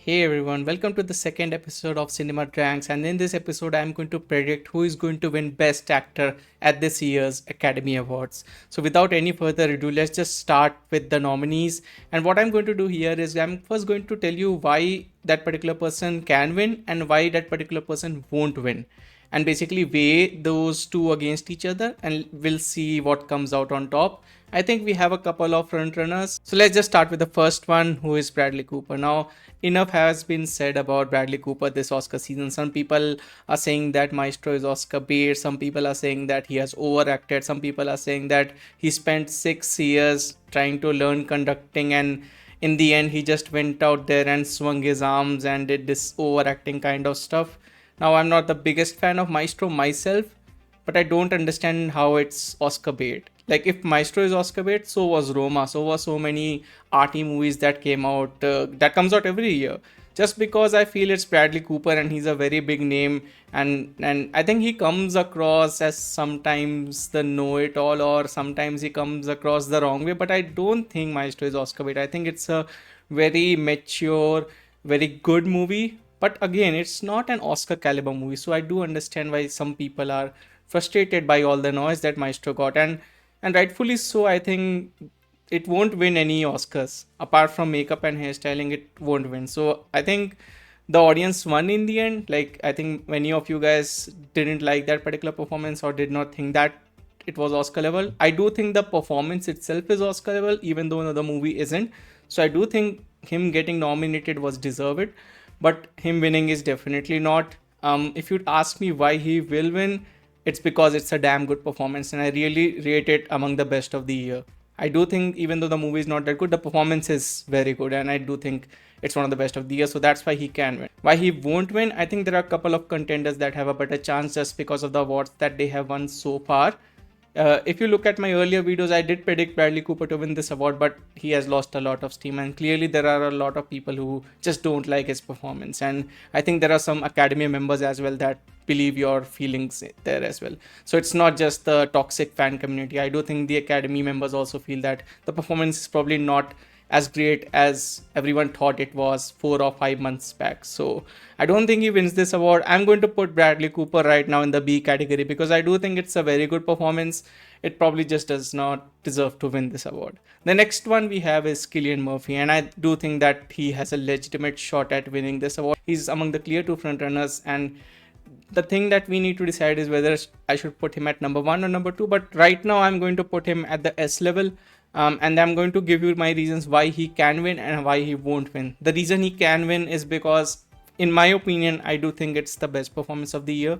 Hey everyone, welcome to the second episode of Cinema Dranks. And in this episode, I'm going to predict who is going to win Best Actor at this year's Academy Awards. So, without any further ado, let's just start with the nominees. And what I'm going to do here is I'm first going to tell you why that particular person can win and why that particular person won't win, and basically weigh those two against each other, and we'll see what comes out on top. I think we have a couple of frontrunners. So let's just start with the first one, who is Bradley Cooper. Now, enough has been said about Bradley Cooper this Oscar season. Some people are saying that Maestro is Oscar bait. Some people are saying that he has overacted. Some people are saying that he spent 6 years trying to learn conducting, and in the end he just went out there and swung his arms and did this overacting kind of stuff. Now, I'm not the biggest fan of Maestro myself, but I don't understand how it's Oscar bait. Like, if Maestro is Oscar bait, so was Roma, so was so many arty movies that came out, that comes out every year. Just because I feel it's Bradley Cooper and he's a very big name, and I think he comes across as sometimes the know-it-all, or sometimes he comes across the wrong way. But I don't think Maestro is Oscar bait. I think it's a very mature, very good movie. But again, it's not an Oscar caliber movie, so I do understand why some people are frustrated by all the noise that Maestro got, and rightfully so. I think it won't win any Oscars apart from makeup and hairstyling. It won't win. So I think the audience won in the end. Like, I think many of you guys didn't like that particular performance or did not think that it was Oscar level. I do think the performance itself is Oscar level, even though the movie isn't. So I do think him getting nominated was deserved, but him winning is definitely not. If you'd ask me why he will win, it's because it's a damn good performance, and I really rate it among the best of the year. I do think even though the movie is not that good, the performance is very good, and I do think it's one of the best of the year. So that's why he can win. Why he won't win? I think there are a couple of contenders that have a better chance just because of the awards that they have won so far. If you look at my earlier videos, I did predict Bradley Cooper to win this award, but he has lost a lot of steam, and clearly there are a lot of people who just don't like his performance. And I think there are some Academy members as well that believe your feelings there as well. So it's not just the toxic fan community. I do think the Academy members also feel that the performance is probably not as great as everyone thought it was 4 or 5 months back. So I don't think he wins this award. I'm going to put Bradley Cooper right now in the B category because I do think it's a very good performance. It probably just does not deserve to win this award. The next one we have is Cillian Murphy, and I do think that he has a legitimate shot at winning this award. He's among the clear two frontrunners, and the thing that we need to decide is whether I should put him at number one or number two. But right now, I'm going to put him at the S level. And I'm going to give you my reasons why he can win and why he won't win. The reason he can win is because, in my opinion, I do think it's the best performance of the year.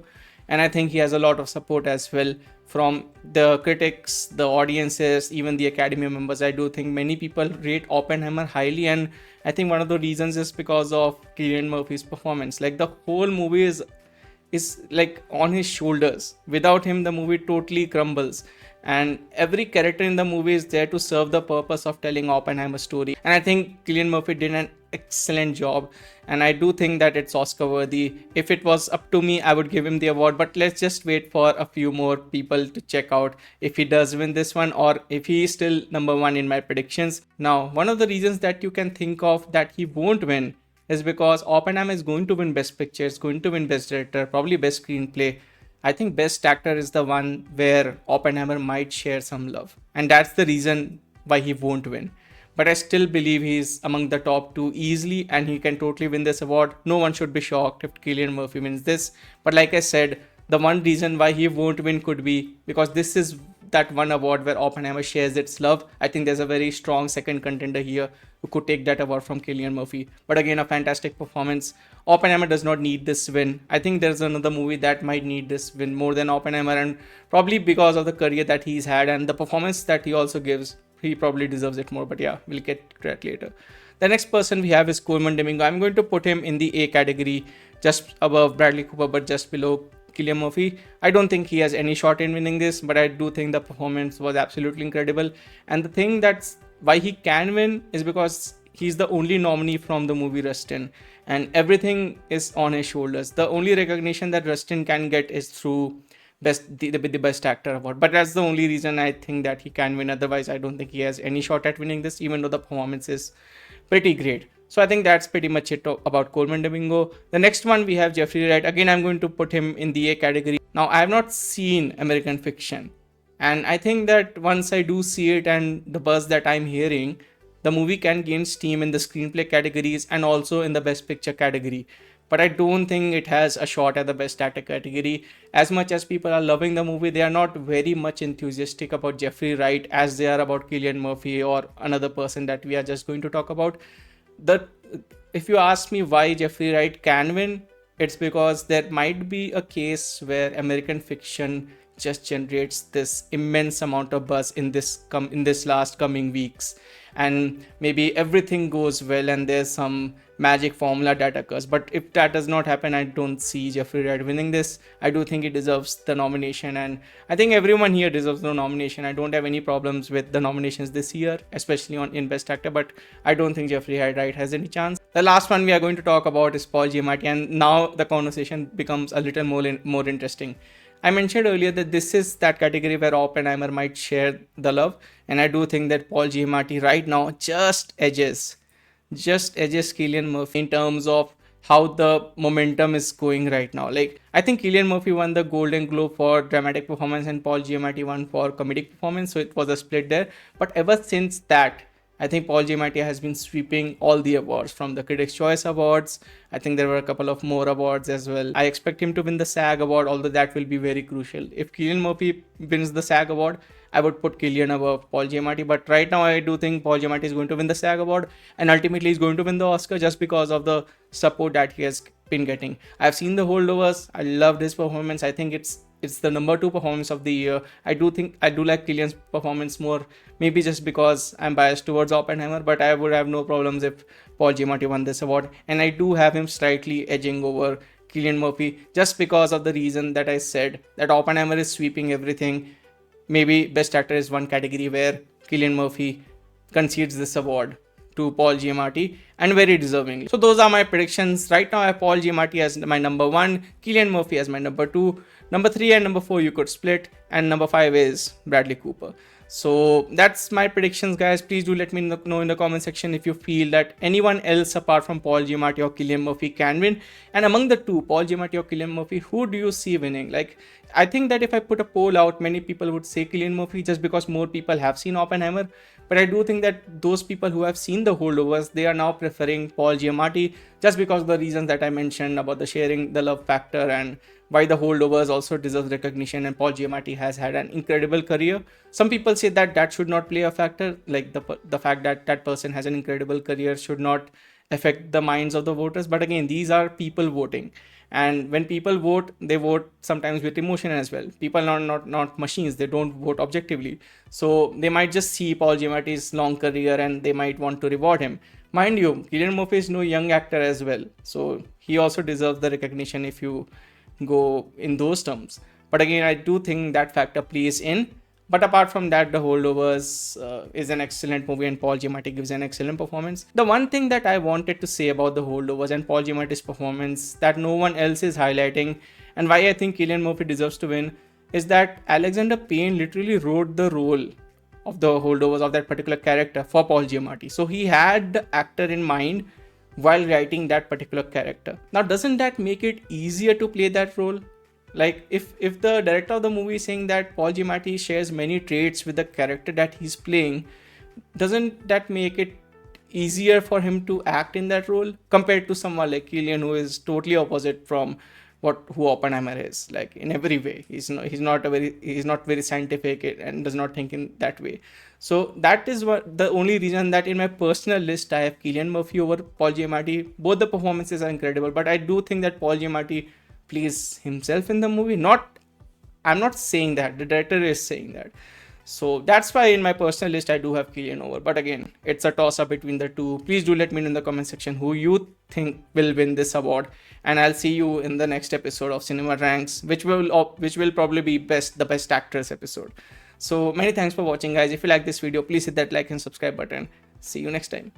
And I think he has a lot of support as well from the critics, the audiences, even the Academy members. I do think many people rate Oppenheimer highly. And I think one of the reasons is because of Cillian Murphy's performance. Like, the whole movie is like on his shoulders. Without him, the movie totally crumbles, and every character in the movie is there to serve the purpose of telling Oppenheimer's story. And I think Cillian Murphy did an excellent job, and I do think that it's Oscar worthy. If it was up to me, I would give him the award, but let's just wait for a few more people to check out if he does win this one or if he is still number one in my predictions. Now, one of the reasons that you can think of that he won't win is because Oppenheimer is going to win Best Picture, it's going to win Best Director, probably Best Screenplay. I think Best Actor is the one where Oppenheimer might share some love, and that's the reason why he won't win. But I still believe he's among the top two easily, and he can totally win this award. No one should be shocked if Cillian Murphy wins this. But like I said, the one reason why he won't win could be because this is that one award where Oppenheimer shares its love. I think there's a very strong second contender here who could take that award from Cillian Murphy. But again, a fantastic performance. Oppenheimer does not need this win. I think there's another movie that might need this win more than Oppenheimer, and probably because of the career that he's had and the performance that he also gives, he probably deserves it more. But yeah, we'll get to that later. The next person we have is Colman Domingo. I'm going to put him in the A category, just above Bradley Cooper, but just below Cillian Murphy. I don't think he has any shot in winning this, but I do think the performance was absolutely incredible. And the thing that's why he can win is because he's the only nominee from the movie Rustin, and everything is on his shoulders. The only recognition that Rustin can get is through the best actor award, but that's the only reason I think that he can win. Otherwise, I don't think he has any shot at winning this, even though the performance is pretty great. So I think that's pretty much it about Colman Domingo. The next one we have Jeffrey Wright. Again, I'm going to put him in the A category. Now, I have not seen American Fiction, and I think that once I do see it and the buzz that I'm hearing, the movie can gain steam in the screenplay categories and also in the Best Picture category. But I don't think it has a shot at the Best Actor category. As much as people are loving the movie, they are not very much enthusiastic about Jeffrey Wright as they are about Cillian Murphy or another person that we are just going to talk about. The If you ask me why Jeffrey Wright can win, it's because there might be a case where American Fiction just generates this immense amount of buzz in this last coming weeks, and maybe everything goes well and there's some magic formula that occurs. But if that does not happen, I don't see Jeffrey Wright winning this. I do think he deserves the nomination, and I think everyone here deserves the nomination. I don't have any problems with the nominations this year, especially in Best Actor, but I don't think Jeffrey Wright has any chance. The last one we are going to talk about is Paul Giamatti, and now the conversation becomes a little more interesting. I mentioned earlier that this is that category where Oppenheimer might share the love, and I do think that Paul Giamatti right now just edges Cillian Murphy in terms of how the momentum is going right now. Like, I think Cillian Murphy won the Golden Globe for dramatic performance and Paul Giamatti won for comedic performance, so it was a split there. But ever since that, I think Paul Giamatti has been sweeping all the awards from the Critics' Choice Awards. I think there were a couple of more awards as well. I expect him to win the SAG Award, although that will be very crucial. If Cillian Murphy wins the SAG Award, I would put Cillian above Paul Giamatti. But right now, I do think Paul Giamatti is going to win the SAG Award, and ultimately he's going to win the Oscar just because of the support that he has been getting. I've seen the Holdovers. I loved his performance. I think it's the number 2 performance of the year. I do like Cillian's performance more, maybe just because I'm biased towards Oppenheimer, but I would have no problems if Paul Giamatti won this award. And I do have him slightly edging over Cillian Murphy just because of the reason that I said, that Oppenheimer is sweeping everything. Maybe Best Actor is one category where Cillian Murphy concedes this award to Paul Giamatti, and very deserving. So those are my predictions. Right now I have Paul Giamatti as my number 1, Cillian Murphy as my number 2, number 3 and number 4 you could split, and number 5 is Bradley Cooper. So that's my predictions, guys. Please do let me know in the comment section if you feel that anyone else apart from Paul Giamatti or Cillian Murphy can win. And among the two, Paul Giamatti or Cillian Murphy, who do you see winning? Like, I think that if I put a poll out, many people would say Cillian Murphy just because more people have seen Oppenheimer. But I do think that those people who have seen the Holdovers, they are now preferring Paul Giamatti just because of the reasons that I mentioned about the sharing the love factor and why the Holdovers also deserves recognition, and Paul Giamatti has had an incredible career. Some people say that that should not play a factor, like the fact that that person has an incredible career should not affect the minds of the voters. But again, these are people voting, and when people vote, they vote sometimes with emotion as well. People are not machines, they don't vote objectively, so they might just see Paul Giamatti's long career and they might want to reward him. Mind you, Cillian Murphy is no young actor as well, so he also deserves the recognition if you go in those terms. But again, I do think that factor plays in. But apart from that, The Holdovers is an excellent movie and Paul Giamatti gives an excellent performance. The one thing that I wanted to say about The Holdovers and Paul Giamatti's performance that no one else is highlighting, and why I think Cillian Murphy deserves to win, is that Alexander Payne literally wrote the role of The Holdovers, of that particular character, for Paul Giamatti. So he had the actor in mind while writing that particular character. Now, doesn't that make it easier to play that role? Like, if the director of the movie is saying that Paul Giamatti shares many traits with the character that he's playing, doesn't that make it easier for him to act in that role compared to someone like Cillian, who is totally opposite from who Oppenheimer is, like in every way. He's not very scientific and does not think in that way. So that is what the only reason that in my personal list I have Cillian Murphy over Paul Giamatti. Both the performances are incredible, but I do think that Paul Giamatti plays himself in the movie. I'm not saying that, the director is saying that. So that's why in my personal list I do have Cillian over. But again, it's a toss up between the two. Please do let me know in the comment section who you think will win this award, and I'll see you in the next episode of Cinema Ranks, which will probably be the best actors episode. So many thanks for watching, guys. If you like this video, please hit that like and subscribe button. See you next time.